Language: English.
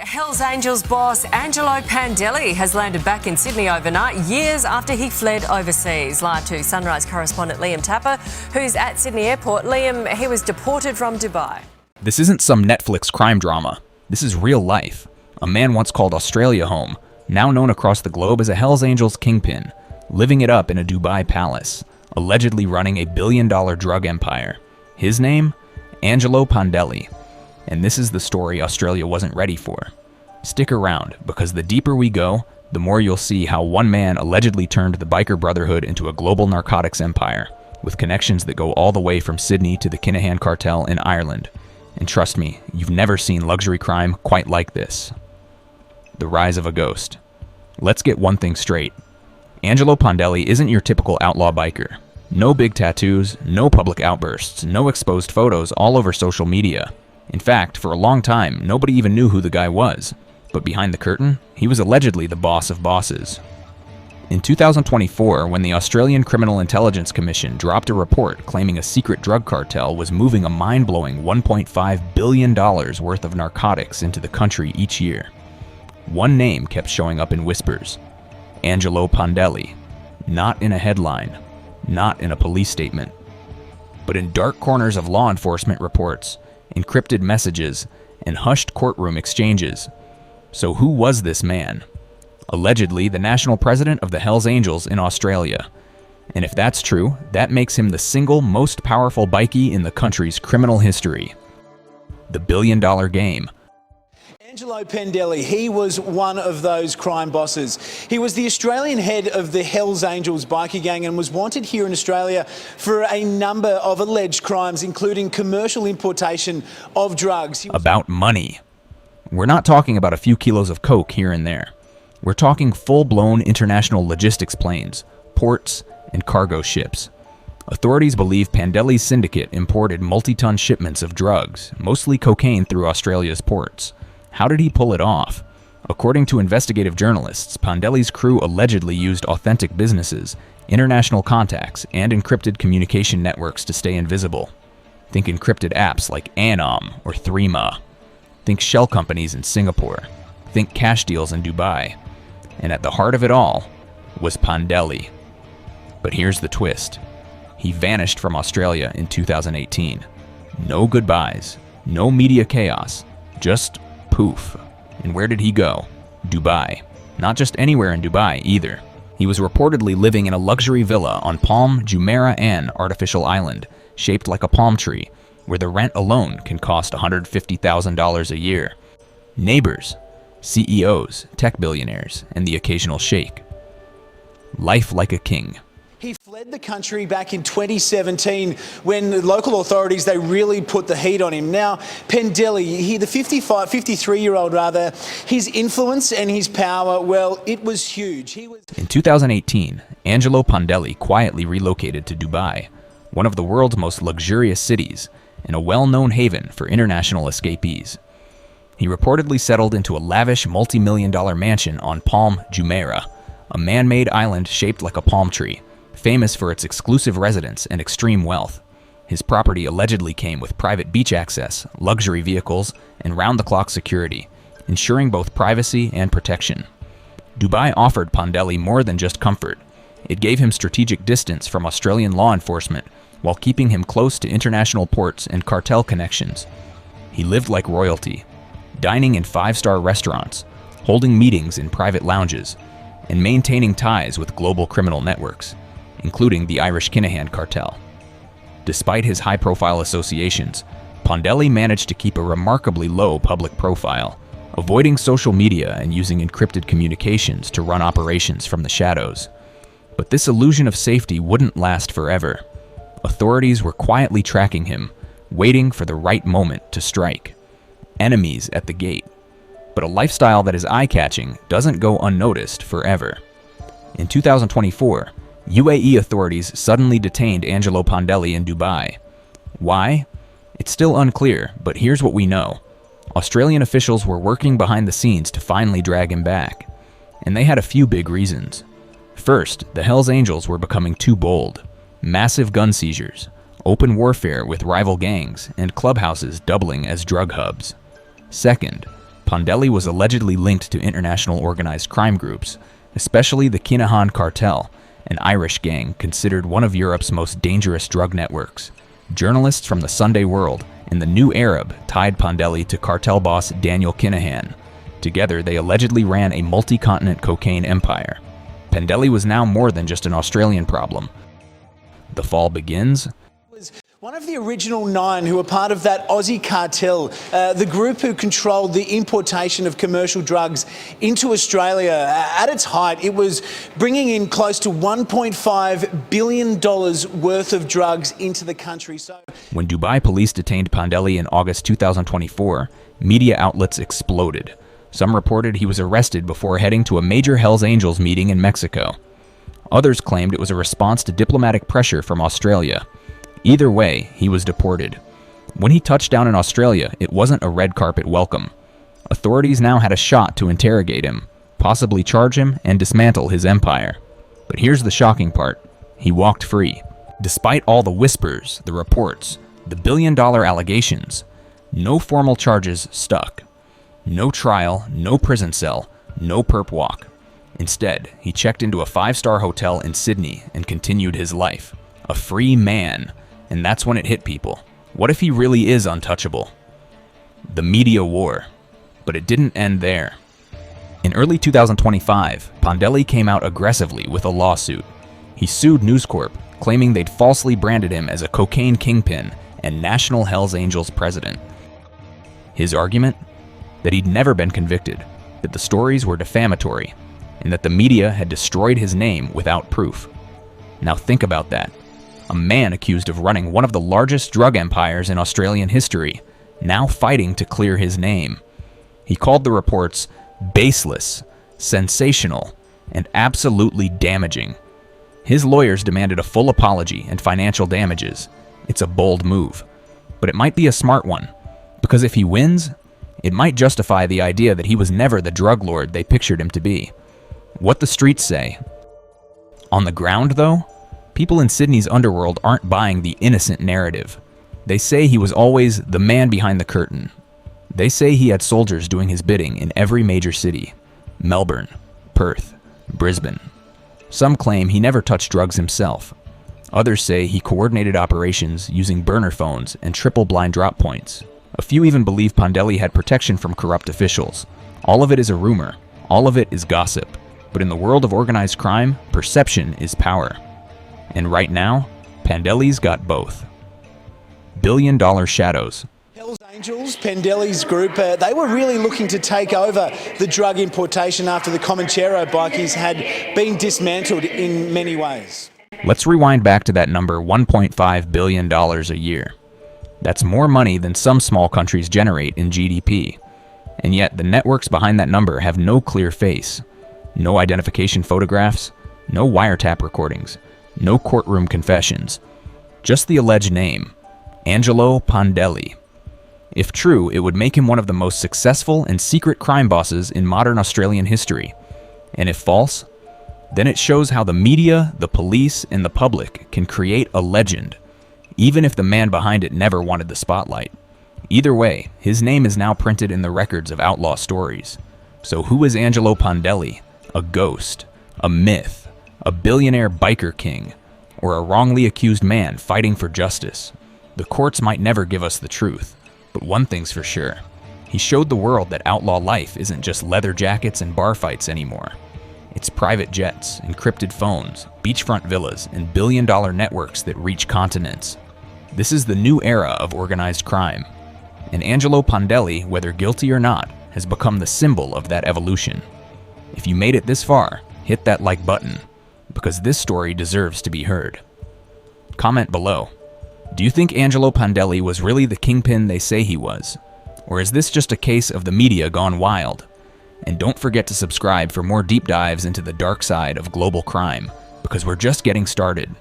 Hells Angels boss Angelo Pandeli has landed back in Sydney overnight, years after he fled overseas. Live to Sunrise correspondent Liam Tapper, who's at Sydney Airport. Liam, he was deported from Dubai. This isn't some Netflix crime drama. This is real life. A man once called Australia home, now known across the globe as a Hells Angels kingpin, living it up in a Dubai palace, allegedly running a billion-dollar drug empire. His name? Angelo Pandeli. And this is the story Australia wasn't ready for. Stick around, because the deeper we go, the more you'll see how one man allegedly turned the biker brotherhood into a global narcotics empire, with connections that go all the way from Sydney to the Kinahan cartel in Ireland. And trust me, you've never seen luxury crime quite like this. The rise of a ghost. Let's get one thing straight. Angelo Pandeli isn't your typical outlaw biker. No big tattoos, no public outbursts, no exposed photos all over social media. In fact, for a long time, nobody even knew who the guy was. But behind the curtain, he was allegedly the boss of bosses. In 2024, when the Australian Criminal Intelligence Commission dropped a report claiming a secret drug cartel was moving a mind-blowing $1.5 billion worth of narcotics into the country each year, one name kept showing up in whispers: Angelo Pandeli. Not in a headline, not in a police statement, but in dark corners of law enforcement reports, encrypted messages, and hushed courtroom exchanges. So who was this man? Allegedly the national president of the Hells Angels in Australia. And if that's true, that makes him the single most powerful bikie in the country's criminal history. The billion-dollar game. Angelo Pandeli, he was one of those crime bosses. He was the Australian head of the Hells Angels bikie gang and was wanted here in Australia for a number of alleged crimes, including commercial importation of drugs. About money. We're not talking about a few kilos of coke here and there. We're talking full-blown international logistics planes, ports, and cargo ships. Authorities believe Pandeli's syndicate imported multi-ton shipments of drugs, mostly cocaine, through Australia's ports. How did he pull it off? According to investigative journalists, Pandeli's crew allegedly used authentic businesses, international contacts, and encrypted communication networks to stay invisible. Think encrypted apps like Anom or Threema. Think shell companies in Singapore. Think cash deals in Dubai. And at the heart of it all was Pandeli. But here's the twist. He vanished from Australia in 2018. No goodbyes, no media chaos, just poof. And where did he go? Dubai. Not just anywhere in Dubai either. He was reportedly living in a luxury villa on Palm Jumeirah An artificial island, shaped like a palm tree, where the rent alone can cost $150,000 a year. Neighbors, CEOs, tech billionaires, and the occasional sheikh. Life like a king. He fled the country back in 2017 when the local authorities, they really put the heat on him. Now, Pandeli, the 53-year-old rather, his influence and his power, well, it was huge. In 2018, Angelo Pandeli quietly relocated to Dubai, one of the world's most luxurious cities, and a well-known haven for international escapees. He reportedly settled into a lavish multi-million-dollar mansion on Palm Jumeirah, a man-made island shaped like a palm tree, famous for its exclusive residents and extreme wealth. His property allegedly came with private beach access, luxury vehicles, and round-the-clock security, ensuring both privacy and protection. Dubai offered Pandeli more than just comfort. It gave him strategic distance from Australian law enforcement while keeping him close to international ports and cartel connections. He lived like royalty, dining in five-star restaurants, holding meetings in private lounges, and maintaining ties with global criminal networks, including the Irish Kinahan cartel. Despite his high-profile associations, Pandeli managed to keep a remarkably low public profile, avoiding social media and using encrypted communications to run operations from the shadows. But this illusion of safety wouldn't last forever. Authorities were quietly tracking him, waiting for the right moment to strike. Enemies at the gate. But a lifestyle that is eye-catching doesn't go unnoticed forever. In 2024, UAE authorities suddenly detained Angelo Pandeli in Dubai. Why? It's still unclear, but here's what we know. Australian officials were working behind the scenes to finally drag him back. And they had a few big reasons. First, the Hells Angels were becoming too bold. Massive gun seizures, open warfare with rival gangs, and clubhouses doubling as drug hubs. Second, Pandeli was allegedly linked to international organized crime groups, especially the Kinahan cartel, an Irish gang considered one of Europe's most dangerous drug networks. Journalists from the Sunday World and the New Arab tied Pandeli to cartel boss Daniel Kinahan. Together, they allegedly ran a multi-continent cocaine empire. Pandeli was now more than just an Australian problem. The fall begins. One of the original 9 who were part of that Aussie cartel, the group who controlled the importation of commercial drugs into Australia. At its height, it was bringing in close to $1.5 billion worth of drugs into the country. When Dubai police detained Pandeli in August 2024, media outlets exploded. Some reported he was arrested before heading to a major Hells Angels meeting in Mexico. Others claimed it was a response to diplomatic pressure from Australia. Either way, he was deported. When he touched down in Australia, it wasn't a red carpet welcome. Authorities now had a shot to interrogate him, possibly charge him and dismantle his empire. But here's the shocking part. He walked free. Despite all the whispers, the reports, the billion-dollar allegations, no formal charges stuck. No trial, no prison cell, no perp walk. Instead, he checked into a 5-star hotel in Sydney and continued his life. A free man. And that's when it hit people. What if he really is untouchable? The media war. But it didn't end there. In early 2025, Pandeli came out aggressively with a lawsuit. He sued News Corp, claiming they'd falsely branded him as a cocaine kingpin and National Hells Angels president. His argument? That he'd never been convicted, that the stories were defamatory, and that the media had destroyed his name without proof. Now think about that. A man accused of running one of the largest drug empires in Australian history, now fighting to clear his name. He called the reports baseless, sensational, and absolutely damaging. His lawyers demanded a full apology and financial damages. It's a bold move, but it might be a smart one, because if he wins, it might justify the idea that he was never the drug lord they pictured him to be. What the streets say. On the ground, though, people in Sydney's underworld aren't buying the innocent narrative. They say he was always the man behind the curtain. They say he had soldiers doing his bidding in every major city. Melbourne, Perth, Brisbane. Some claim he never touched drugs himself. Others say he coordinated operations using burner phones and triple blind drop points. A few even believe Pandeli had protection from corrupt officials. All of it is a rumor. All of it is gossip. But in the world of organized crime, perception is power. And right now, Pandeli's got both. Billion-dollar shadows. Hells Angels, Pandeli's group, they were really looking to take over the drug importation after the Comanchero bikies had been dismantled in many ways. Let's rewind back to that number, $1.5 billion a year. That's more money than some small countries generate in GDP. And yet, the networks behind that number have no clear face. No identification photographs, no wiretap recordings, no courtroom confessions. Just the alleged name, Angelo Pandeli. If true, it would make him one of the most successful and secret crime bosses in modern Australian history. And if false, then it shows how the media, the police, and the public can create a legend, even if the man behind it never wanted the spotlight. Either way, his name is now printed in the records of outlaw stories. So who is Angelo Pandeli? A ghost, a myth, a billionaire biker king, or a wrongly accused man fighting for justice? The courts might never give us the truth, but one thing's for sure. He showed the world that outlaw life isn't just leather jackets and bar fights anymore. It's private jets, encrypted phones, beachfront villas, and billion-dollar networks that reach continents. This is the new era of organized crime. And Angelo Pandeli, whether guilty or not, has become the symbol of that evolution. If you made it this far, hit that like button, because this story deserves to be heard. Comment below. Do you think Angelo Pandeli was really the kingpin they say he was? Or is this just a case of the media gone wild? And don't forget to subscribe for more deep dives into the dark side of global crime, because we're just getting started.